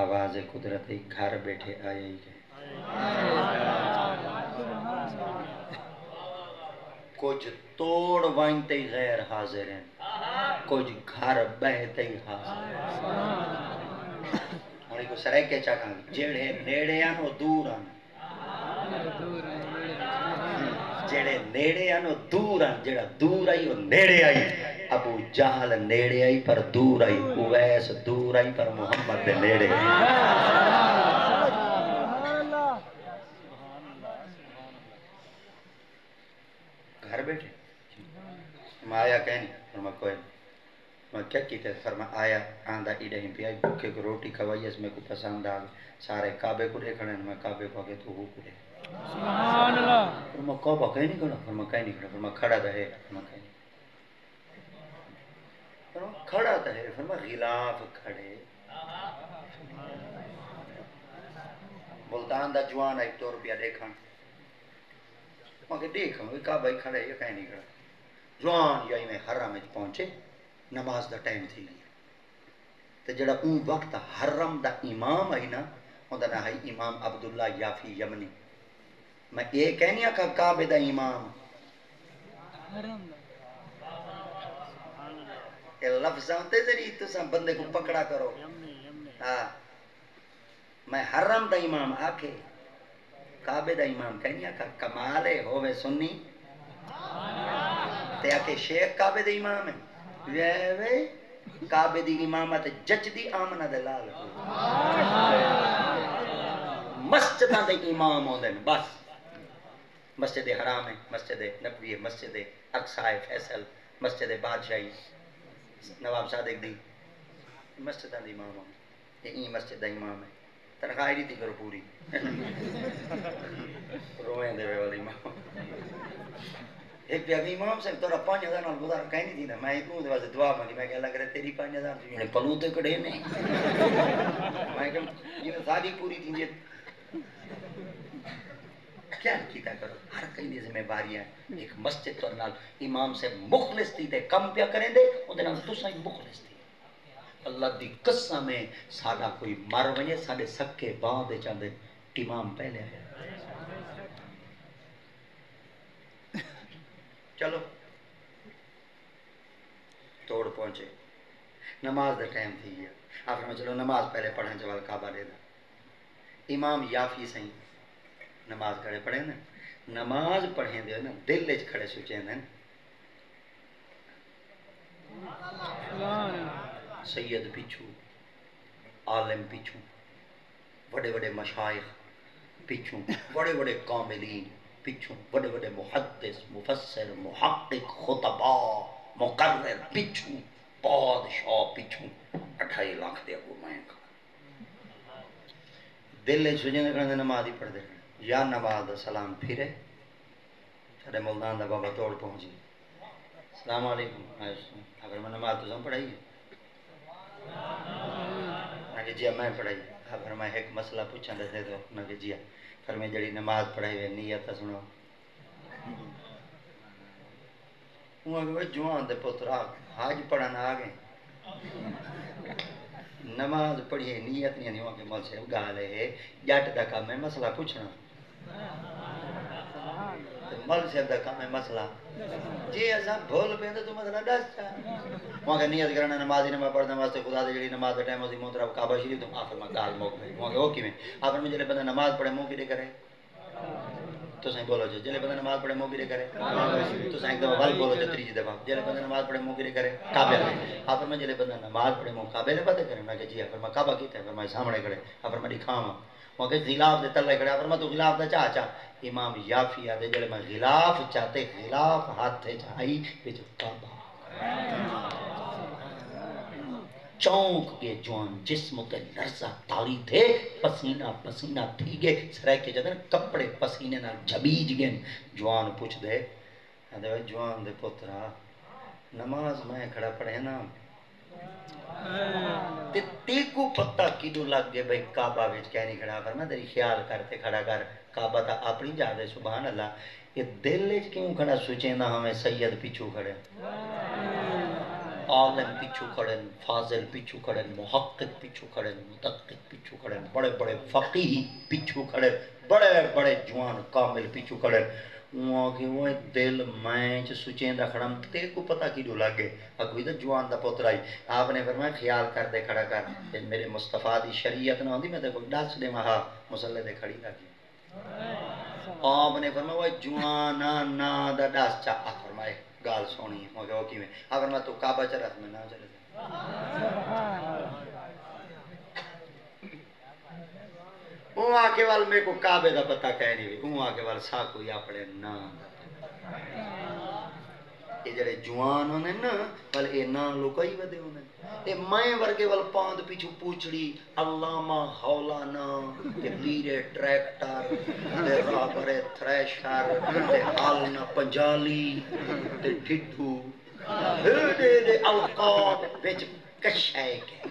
آواز قدرت گھر بیٹھے آئے ہی جائے کچھ توڑ وائنتے ہی غیر حاضر ہیں کچھ گھر بہتے ہی حاضر ہیں انہیں کو سرائے کے چاکاں جڑے نیڑے آن وہ دور آن جڑے نیڑے آن وہ دور آن جڑا دور آئی وہ نیڑے آئی ابو جہل نیڑے آئی پر دور آئی اویس دور آئی پر محمد دے نیڑے آئی گھر بیٹھے میں آیا کہیں نہیں فرما کوئی میں کیا کیتے فرما آیا آندھا ایڈا ہی پیائی بھوکے کو روٹی کھوائی اس میں کو پسند آگے سارے کعبے کو دیکھنے میں کعبے کو آگے تو وہ کو دے فرما کعبہ کہیں نہیں کھڑا فرما کہیں نہیں کھڑا فرما کھڑا دا ہے فرما کہیں نہیں فرما کھڑا دا ہے فرما غلاف کھڑے ملتان دا جوان ایک 2 روپیہ دیکھاں میں کہ دیکھاں وہ کعبہ کھڑے یا کہیں نہیں کھڑا جوان یہی میں حرم میں پہنچے نماز دا ٹائم تھی نہیں تو جڑا اون وقت حرم دا امام آئی نا ہوں دا نا ہے امام عبداللہ یافی یمنی میں یہ کہنی کہ کعبے دا امام یہ لفظ ہوتے ذریعے تو سا بندے کو پکڑا کرو میں حرم دا امام آکے کعبے دا امام کہنی کہ کمالے ہوئے سنی تے آکے شیخ کعبے دا امام ہے وے کعبے دی امامت جج دی آمنہ دے لال مسجدہ دے امام ہوندے بس مسجد حرام ہے مسجد نبوی ہے مسجد اقصی فیصل مسجد بادشاہی نواب صادق دی مسجدہ دے امام ہوندے یہ مسجد دا امام ہے تنخواہ ہی تھی کرو پوری روئیں دے والی امام ایک پیاگی امام سے تورا 5,000 نال گزار کہیں نہیں دینا میں اتنوں دے واسے دعا مانگی میں کہ اللہ کرے تیری 5,000 تھی انہیں پلوتے کڑے نہیں میں کہ یہ ساری پوری تھی کیا کیتا کرو ہر کئی دی ذمہ باریاں ایک مسجد تو نال امام سے مخلص تھی تے کم پیا کریں دے اندے نال تو سائیں مخلص تھی اللہ دی قسم میں ساڈا کوئی مر ونجے ساڈے سکے باں دے چاندے امام پہلے آیا چلو توڑ پہنچے نماز دا ٹائم تھی گیا آپ میں چلو نماز پہلے پڑھیں چوال کعبہ دے دا امام یافی سہیں نماز کھڑے پڑھیں نا نماز پڑھیں دے نا دل لے کھڑے سوچیں نا سید پیچھو عالم پیچھو بڑے بڑے مشائخ پیچھو بڑے بڑے کاملین پیچھو بڑے بڑے محدث مفسر محقق خطباء مقرر پیچھو بادشاہ پیچھو 2.5 لاکھ دے ابو میں دل لے سجنے کرنے نماز ہی پڑھ دے یا نماز دا سلام پھرے چھڑے مولدان دا بابا توڑ پہنچی السلام علیکم اگر میں نماز تو پڑھائی ہے نہ کہ جی میں پڑھائی اگر میں ایک مسئلہ پوچھا دے دو نہ کہ جی پھر میں جڑی نماز پڑھائی ہوئے نیت سنو وہ جوان دے پترا حج پڑھنا آ گئے نماز پڑھیے نیت نہیں آنی کہ مول سے گال ہے جٹ دا کام ہے مسئلہ پوچھنا مول سے دا کام ہے مسئلہ جی ایسا بھول پہ تو مسئلہ ڈس چاہ وہاں کہ نیت کرنا نماز ہی نماز پڑھنا واسطے خدا دے جڑی نماز دا ٹائم ہوتی محترم کعبہ شریف تو آخر میں گال موک میں وہاں کہ اوکی میں آخر میں جلے بندہ نماز پڑھے منہ کی کرے تو سائیں بولو جو جلے بندہ نماز پڑھے منہ کی کرے تو سائیں دفعہ بل بولو جو تریجی دفعہ جلے بندہ نماز پڑھے منہ کی کرے کعبہ میں آخر میں جلے بندہ نماز پڑھے منہ کعبہ نے پتہ کرے میں کہ جی آخر میں کعبہ کیتا ہے آخر میں سامنے کھڑے آخر میں دکھاواں وہاں کہ غلاف دے تلے کھڑے آخر میں تو غلاف دا چاہ امام یافی آدھے جلے میں غلاف چاہتے غلاف ہاتھ تھے چاہی جو کعبہ چونک کے جوان جسم کے لرزہ تاری تھے پسینہ پسینہ تھی گئے سرائے کے جدن کپڑے پسینے نہ جبیج گئے جوان پوچھ دے جوان دے پترا نماز میں کھڑا پڑھے نا تے کو پتہ کیدو لگ گئے بھئی کعبہ وچ کہہ نہیں کھڑا کر میں تیری خیال کرتے کھڑا کر کعبہ تا اپنی جا دے سبحان اللہ یہ دل وچ کیوں کھڑا سوچیں نا ہمیں سید پیچھو کھڑے عالم پیچھو کھڑے فاضل پیچھو کھڑے محقق پیچھو کھڑے مدقق پیچھو کھڑے بڑے بڑے فقیہ پیچھو کھڑے بڑے بڑے جوان کامل پیچھو کھڑے وہاں کہ وہ دل میں سوچیں دا کھڑا تے کو پتہ کی دو لگے اگوی دا جوان دا پترائی آپ نے فرمایا خیال کر دے کھڑا کر میرے مصطفیٰ دی شریعت نہ ہوندی میں تے کوئی ڈس دے مہا مسلح دے کھڑی لگی آپ نے فرمایا وہ جوانا نا دا ڈس چاہ فرمائے گال سونی ہے مگر اوکی میں اگر میں تو کعبہ چرات میں نہ چلے اون آکے وال میں کو کعبے دا پتہ کہہ نہیں ہوئی اون آکے وال سا کوئی اپنے نا یہ جڑے جوان ہونے نا وال اے نا لوکائی ودے ہونے اے میں ورگے وال پاند پیچھو پوچھڑی علامہ ہولانا تے لیرے ٹریکٹر تے رابرے تھریشر تے حالنا پنجالی تے ڈھڈو دے القاب وچ کشے کے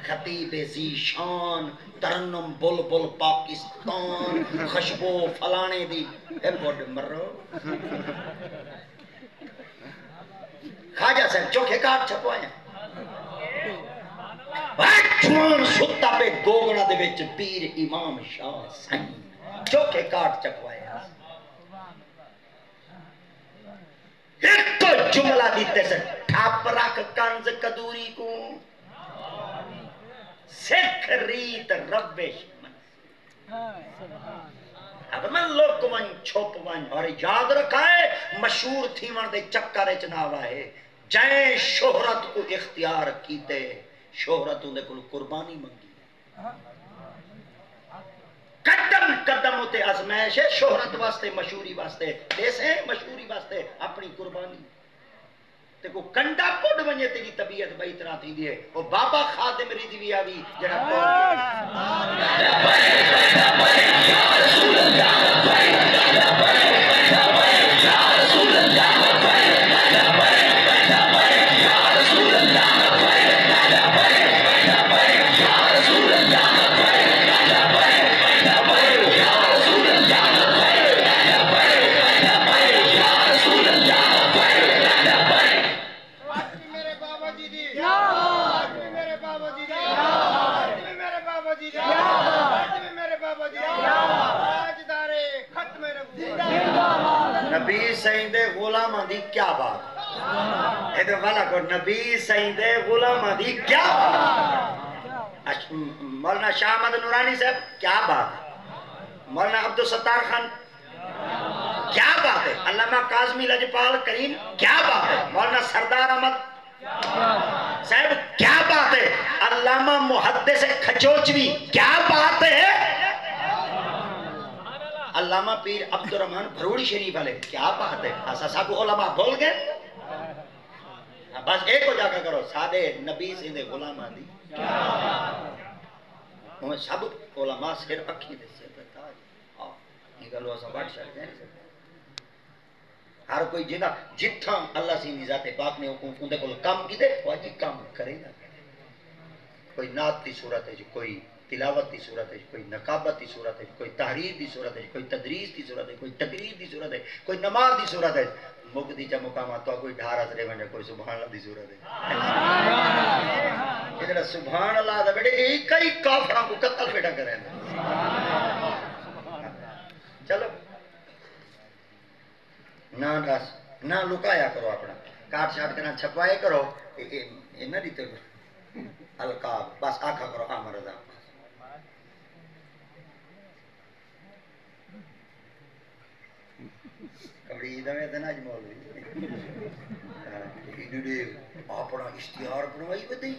خطیب ذیشان ترنم بلبل پاکستان خشبو فلانے دی اے بڑ مرو خواجہ صاحب چوکھے کاٹ چھپوائے جوان ستا پہ گوگنا دے وچ پیر امام شاہ سائن چوکھے کاٹ چھپوائے ایک تو جملہ دیتے سے ٹھاپ رکھ کنز کدوری کو سکھ ریت ربش اب میں لوگ ون چھوپ ون اور یاد رکھائے مشہور تھی من دے چکر چناوا ہے جائیں شہرت کو اختیار کیتے شہرت دے کو قربانی منگی قدم قدم ہوتے ازمائش ہے شہرت واسطے مشہوری واسطے جیسے مشہوری واسطے اپنی قربانی تے کو کنڈا پڑ ونجے تیری طبیعت بئی طرح تھی دیئے وہ بابا خادم ریدی بھی آوی جڑا نبی سیندے غلامہ دی کیا بات ادھر والا کو نبی سیدے غلام دی کیا بات؟ مولانا شاہ احمد نورانی صاحب کیا بات ہے؟ مولانا عبدالستار خان کیا بات ہے؟ علامہ کاظمی لجپال کریم کیا بات ہے؟ مولانا سردار احمد صاحب کیا بات ہے؟ علامہ محدث کھچوچوی کیا بات ہے؟ علامہ پیر عبدالرحمن بھروڑی شریف والے کیا بات ہے؟ ایسا سب علماء بول گئے؟ بس ایک ہو جا کر کرو سادے نبی سیدے غلامہ دی ہمیں سب علماء سر اکھی دے سے پتا ہے یہ گلو ایسا بات شاید ہے ہر کوئی جگہ جتھاں اللہ سینی ذات پاک نے اندے کو کام کی دے وہ جی کام کرے گا کوئی نعت کی صورت ہے کوئی تلاوت کی صورت ہے کوئی نقابت کی صورت ہے کوئی تحریر کی صورت ہے کوئی تدریس کی صورت ہے کوئی تقریر کی صورت ہے کوئی نماز کی صورت ہے مقدی چا مقامات تو کوئی ڈھار حضرے ونجا کوئی سبحان اللہ دی صورت ہے ادھر سبحان اللہ دا بیٹے ایک ہی کافران کو قتل بیٹا کریں چلو نہ ڈاس نہ لکایا کرو اپنا کاٹ شاٹ کے نہ چھپائے کرو یہ نہ دیتے القاب بس آکھا کرو آمر رضا کبھی دمیں دنا جی مولوی اپنا اشتہار بنوائی بدئی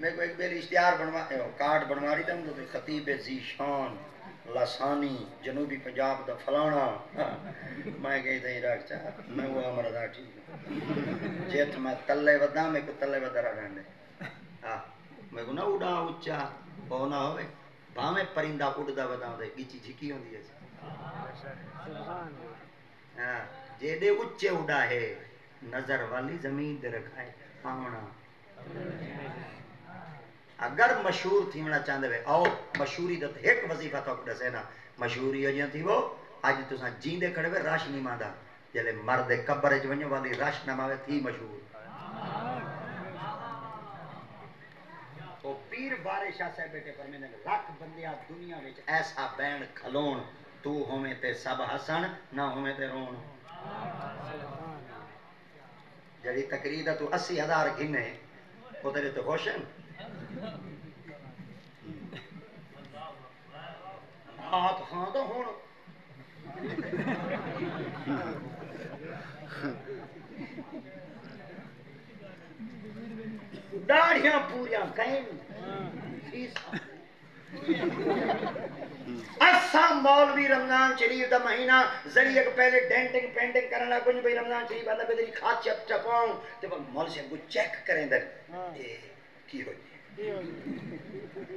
میں کو ایک بیل اشتہار بنوا کارڈ بنوا رہی تھا خطیب ذیشان لسانی جنوبی پنجاب دا فلانا میں کہی تھی ڈاکٹر صاحب میں وہ آمر رضا ٹھیک جیت میں تلے ودا میں کو تلے ودا رہا رہنے میں کو نہ اڑا اچھا بہنا ہوئے بھامے پرندہ اڑدا ودا دے گیچی جھکی ہوں دیئے جے دے اچھے اڑا ہے نظر والی زمین دے رکھائے آمنا اگر مشہور تھی منا چاندے وے آؤ مشہوری دت ایک وظیفہ تو اکڑا سینا مشہوری ہو جاں تھی وہ آج تو ساں جیندے کھڑے وے راش نہیں ماندہ جلے مرد قبر جو والی راش نہ ماوے تھی مشہور وہ پیر بارے شاہ صاحب بیٹے پر میں نے لاکھ بندیاں دنیا میں ایسا بین کھلون تو ہمیں تے سب حسن نہ ہمیں تے رون جڑی تقریدہ تو 80,000 گھنے وہ تیرے تو خوشن ہاتھ خان تو ہون داڑیاں پوریاں کہیں اساں مولوی رمضان شریف دا مہینہ ذریعہ کو پہلے ڈینٹنگ پینٹنگ کرنا کچھ بھئی رمضان شریف آدھا بدری کھات چپ چپاؤں تو وہ مول سے کو چیک کریں در کی ہوئی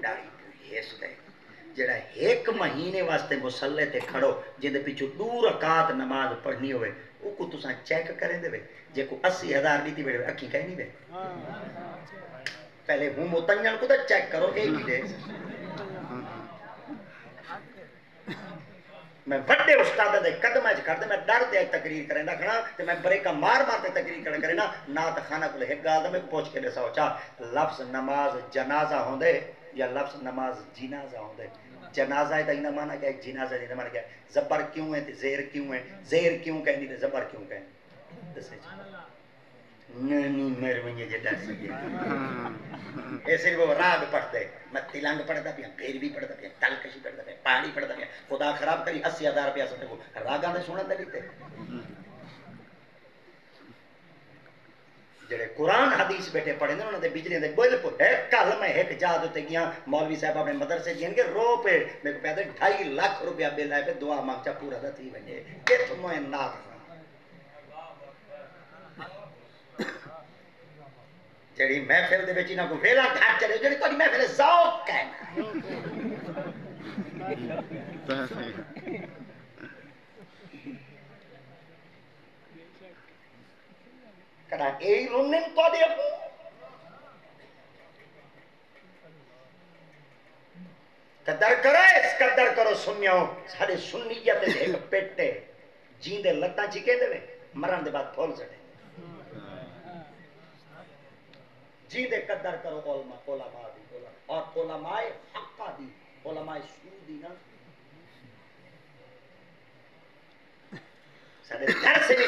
داڑی پوری ہے سدے جڑا ایک مہینے واسطے مسلح تے کھڑو جن پیچھو 2 رکعت نماز پڑھنی ہوئے وہ کو تساں چیک کریں دے جے کو 80,000 دیتی بیٹھے اکھی کہیں نہیں بے پہلے ہوں متنجن کو تو چیک کرو کہ ایک دے میں بڑے استاد دے قدم اچ کھڑ دے میں ڈر تے تقریر کریں دا کھڑا تے میں بریکا مار مار تے تقریر کریں نا نات خانہ کو ایک گال دے میں پوچھ کے دساؤ چا لفظ نماز جنازہ ہوندے یا لفظ نماز جنازہ ہوندے جنازہ ہے تا مانا کیا ہے جنازہ ہے مانا کیا ہے زبر کیوں ہے تے زیر کیوں ہے زیر کیوں کہنی تے زبر کیوں کہنی دسے نہیں مہربانی جے ڈر سکے ایسے وہ راگ پڑھتے میں تلنگ پڑھتا پیا پھر بھی پڑھتا پیا تلکشی پڑھتا پیا پہاڑی پڑھتا پیا خدا خراب کری 80,000 روپیہ ستے کو راگاں دے سنن دے لیتے جڑے قرآن حدیث بیٹھے پڑھے نے انہوں نے بجلی دے بالکل ایک کل میں ایک جاد تے گیا مولوی صاحب اپنے مدرسے گئے کہ رو پہ میرے کو پیسے 2.5 لاکھ روپیہ بل آئے پہ دعا مانگچا پورا دا تھی ونجے کت میں نات جڑی محفل دے وچ انہاں کو ویلا گھر چلے جڑی تہاڈی محفل ذوق کہنا کنا اے رونن تو دے قدر کرو سنیاں ساڈے سنیت دے ایک پیٹے جیندے لتاں چکے دے مرن دے بعد پھول سٹے جی دے قدر کرو علماء دی اور علماء حقہ دی علماء سعودی نا سارے درس بھی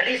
40